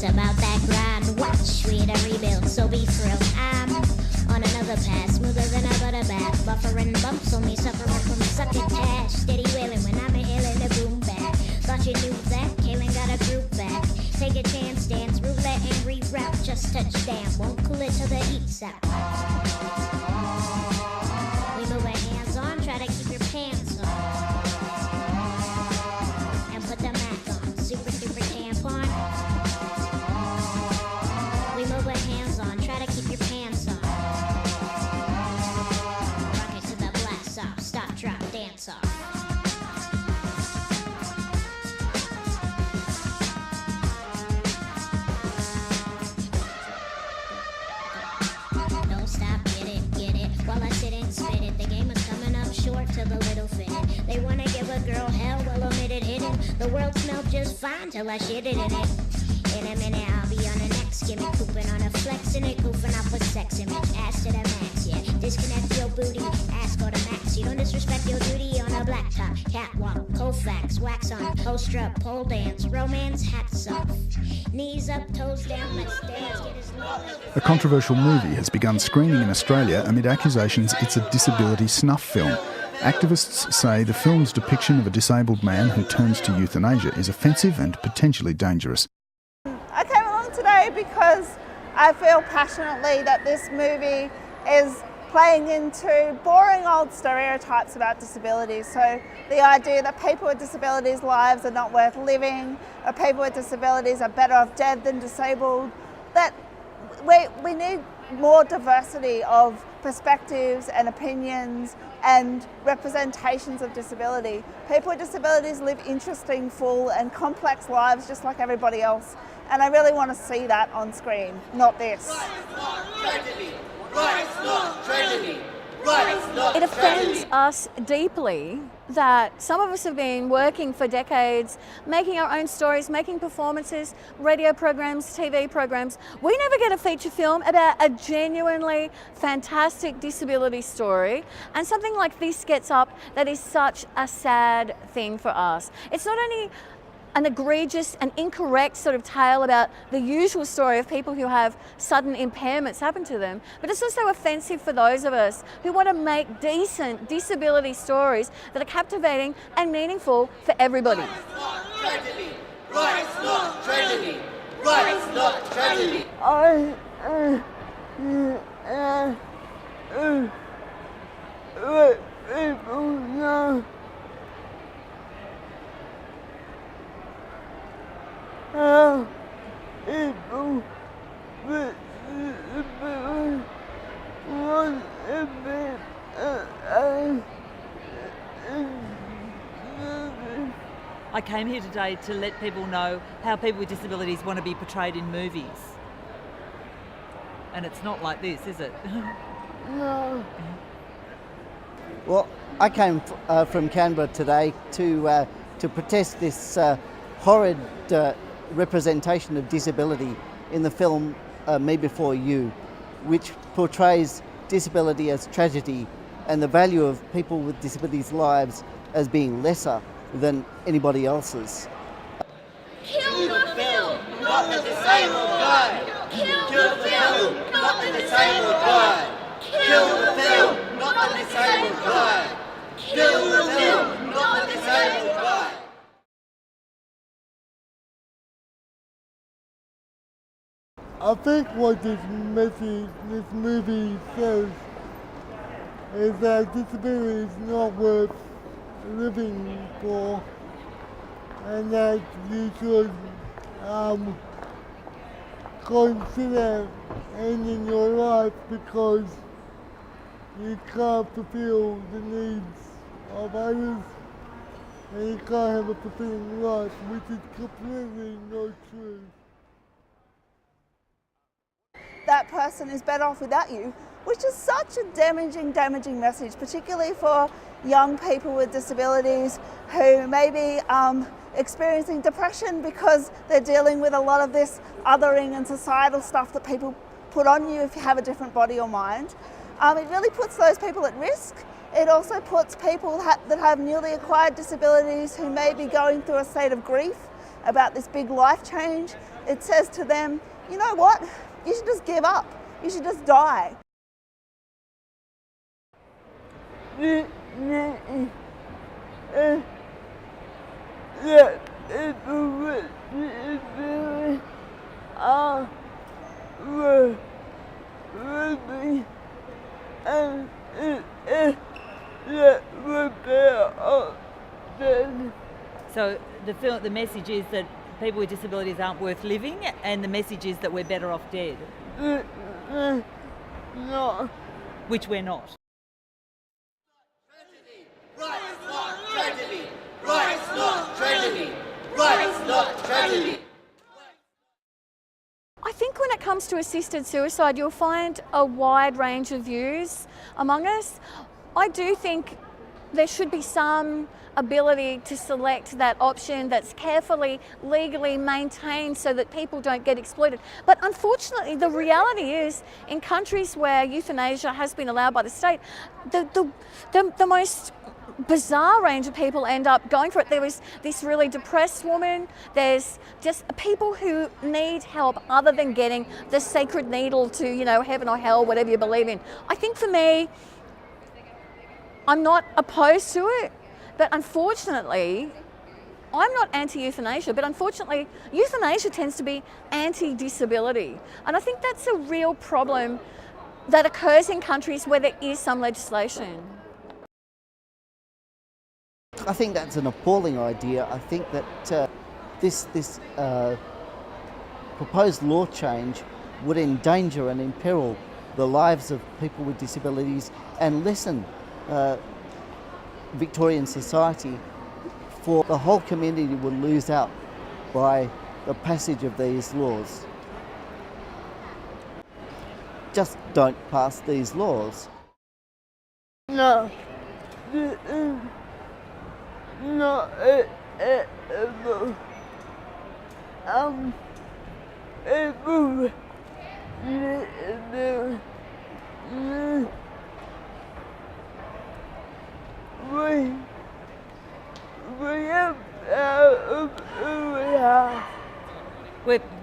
about that grind. Watch, we hit a rebuild, so be thrilled. I'm on another path, smoother than a butter bath. Buffering bumps on me, suffering from succotash. Steady wailing when I'm inhaling the boom back. Thought you knew that, Kaylin got a group back. Take a chance, dance, roulette and reroute. Just touch down, won't cool it till the heat's out. We move our hands on, try to keep your pants on. And put the Mac on, super duper tampon. We move our hands on, try to keep your pants on. Rock it to the blast off, stop, drop, dance off. To the little fitted. They wanna give a girl hell, well omitted hidden. The world smelled just fine till I shitted in it. In a minute I'll be on the next gimmick, cooping on a flex in it, goofing off with sex image. Ass to the max, yeah. Disconnect your booty, ass go to max. You don't disrespect your duty on a blacktop. Catwalk, Colfax, wax on, poster up, pole dance, romance, hats off. Knees up, toes down, let's dance, get his knees. A controversial movie has begun screening in Australia amid accusations it's a disability snuff film. Activists say the film's depiction of a disabled man who turns to euthanasia is offensive and potentially dangerous. I came along today because I feel passionately that this movie is playing into boring old stereotypes about disabilities. So the idea that people with disabilities' lives are not worth living, or people with disabilities are better off dead than disabled, that we need more diversity of perspectives and opinions and representations of disability. People with disabilities live interesting, full and complex lives just like everybody else. And I really want to see that on screen, not this. It offends us deeply that some of us have been working for decades, making our own stories, making performances, radio programs, TV programs. We never get a feature film about a genuinely fantastic disability story, and something like this gets up that is such a sad thing for us. It's not only an egregious and incorrect sort of tale about the usual story of people who have sudden impairments happen to them, but it's also offensive for those of us who want to make decent disability stories that are captivating and meaningful for everybody. Right, not tragedy. Right, not tragedy. Let people know how people with disabilities want a bit I came here today to let people know how people with disabilities want to be portrayed in movies. And it's not like this, is it? No. Well, I came from Canberra today to protest this horrid representation of disability in the film MeBeforeYou, which portrays disability as tragedy and the value of people with disabilities' lives as being lesser than anybody else's. Kill the film, not the disabled guy. Kill the film, not the disabled guy. Kill the film, not the disabled guy. Kill the film, not the disabled guy. I think what this movie says is that disability is not worth living for, and that you should consider ending your life because you can't fulfill the needs of others and you can't have a fulfilling life, which is completely not true. That person is better off without you, which is such a damaging message, particularly for young people with disabilities who may be experiencing depression because they're dealing with a lot of this othering and societal stuff that people put on you if you have a different body or mind. It really puts those people at risk. It also puts people that have newly acquired disabilities who may be going through a state of grief about this big life change, it says to them, you know what, you should just give up, you should just die. So the message is that people with disabilities aren't worth living, and the message is that we're better off dead. No. Which we're not. Rights not tragedy. Rights not tragedy. Rights not tragedy. I think when it comes to assisted suicide, you'll find a wide range of views among us. I do think there should be some ability to select that option that's carefully, legally maintained so that people don't get exploited. But unfortunately, the reality is, in countries where euthanasia has been allowed by the state, the most bizarre range of people end up going for it. There was this really depressed woman. There's just people who need help other than getting the sacred needle to, you know, heaven or hell, whatever you believe in. I think for me, I'm not opposed to it, but unfortunately, I'm not anti-euthanasia, but unfortunately, euthanasia tends to be anti-disability. And I think that's a real problem that occurs in countries where there is some legislation. I think that's an appalling idea. I think that this proposed law change would endanger and imperil the lives of people with disabilities and lessen Victorian society, for the whole community would lose out by the passage of these laws. Just don't pass these laws. No. No.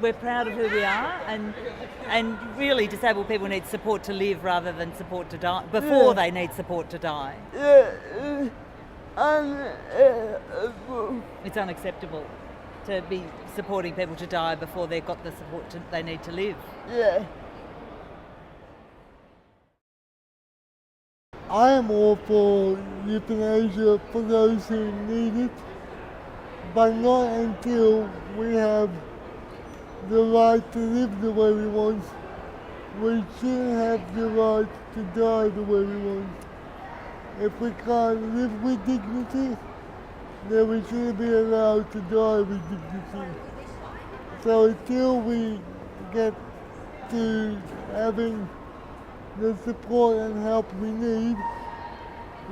We're proud of who we are, and really disabled people need support to live rather than support to die, before they need support to die. It's unacceptable to be supporting people to die before they've got the support they need to live. Yeah. I am all for euthanasia for those who need it, but not until we have the right to live the way we want. We shouldn't have the right to die the way we want. If we can't live with dignity, then we shouldn't be allowed to die with dignity. So until we get to having the support and help we need,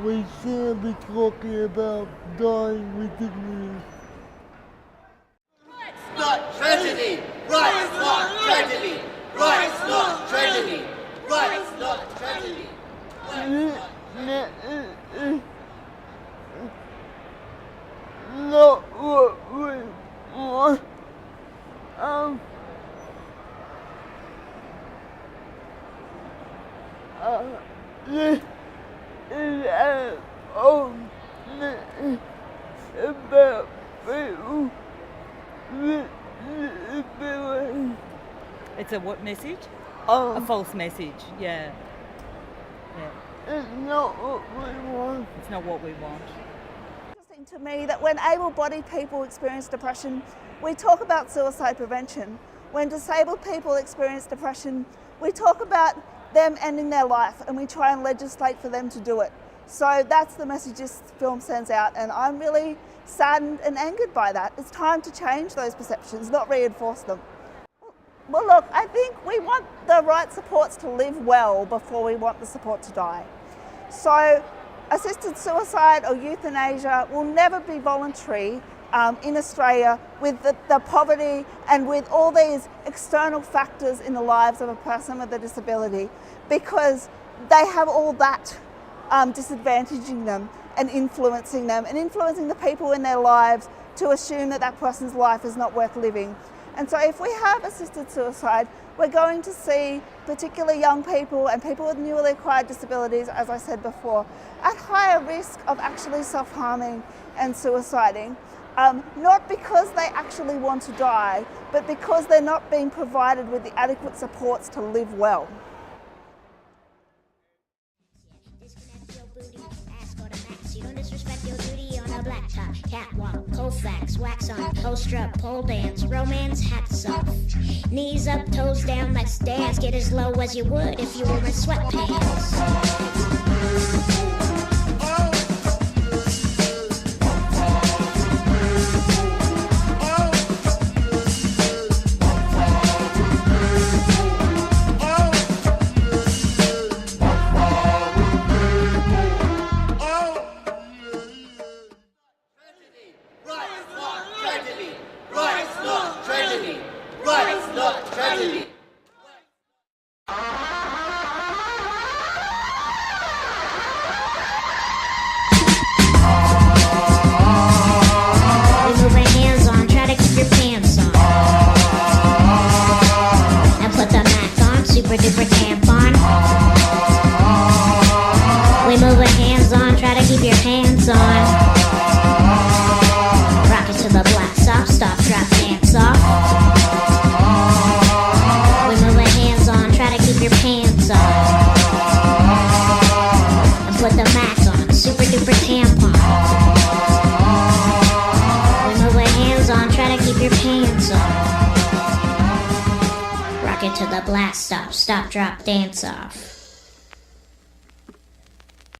we shouldn't be talking about dying with dignity. Rights not tragedy. Rights not tragedy. Rights not tragedy. Rights not tragedy. Not what we want. This is about people with disabilities. It's a what message? A A false message, yeah. It's not what we want. It's not what we want. Interesting to me that when able-bodied people experience depression, we talk about suicide prevention. When disabled people experience depression, we talk about them ending their life, and we try and legislate for them to do it. So that's the message this film sends out, and I'm really saddened and angered by that. It's time to change those perceptions, not reinforce them. Well, look, I think we want the right supports to live well before we want the support to die. So assisted suicide or euthanasia will never be voluntary in Australia, with the poverty and with all these external factors in the lives of a person with a disability, because they have all that disadvantaging them and influencing the people in their lives to assume that that person's life is not worth living. And so if we have assisted suicide, we're going to see particularly young people and people with newly acquired disabilities, as I said before, at higher risk of actually self-harming and suiciding, not because they actually want to die, but because they're not being provided with the adequate supports to live well. You don't disrespect your duty on a blacktop, catwalk, Colfax, wax on, poster up, pole dance, romance, hats off. Knees up, toes down, let's dance. Get as low as you would if you were in sweatpants. To the blast off, stop, drop, dance off.